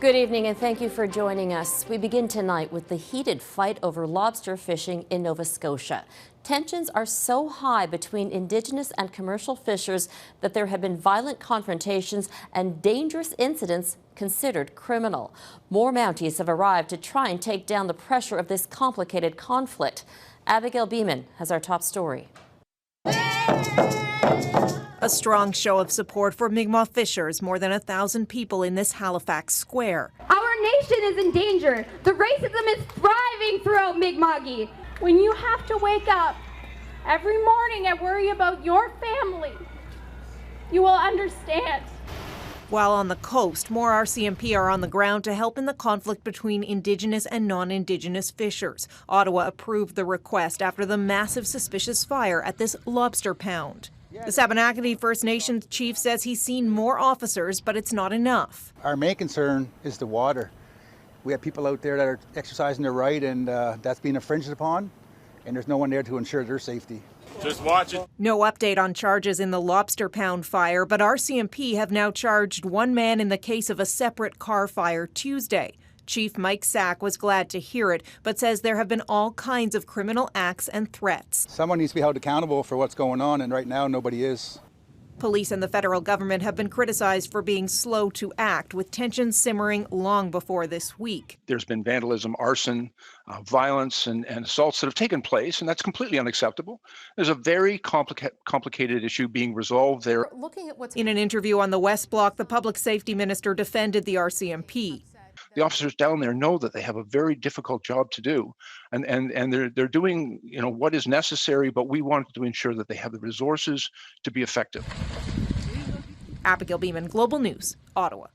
Good evening and thank you for joining us. We begin tonight with the heated fight over lobster fishing in Nova Scotia. Tensions are so high between Indigenous and commercial fishers that there have been violent confrontations and dangerous incidents considered criminal. More Mounties have arrived to try and take down the pressure of this complicated conflict. Abigail Bimman has our top story. A strong show of support for Mi'kmaq fishers, more than 1,000 people in this Halifax square. Our nation is in danger. The racism is thriving throughout Mi'kmaqi. When you have to wake up every morning and worry about your family, you will understand. While on the coast, more RCMP are on the ground to help in the conflict between Indigenous and non-Indigenous fishers. Ottawa approved the request after the massive suspicious fire at this lobster pound. The Sabanakati First Nations chief says he's seen more officers, but it's not enough. Our main concern is the water. We have people out there that are exercising their right, and that's being infringed upon, and there's no one there to ensure their safety. Just watch it. No update on charges in the lobster pound fire, but RCMP have now charged one man in the case of a separate car fire Tuesday. Chief Mike Sack was glad to hear it, but says there have been all kinds of criminal acts and threats. Someone needs to be held accountable for what's going on, and right now nobody is. Police and the federal government have been criticized for being slow to act, with tensions simmering long before this week. There's been vandalism, arson, violence, and assaults that have taken place, and that's completely unacceptable. There's a very complicated issue being resolved there. In an interview on the West Block, the public safety minister defended the RCMP. The officers down there know that they have a very difficult job to do, and they're doing what is necessary, but we want to ensure that they have the resources to be effective. Abigail Bimman, Global News, Ottawa.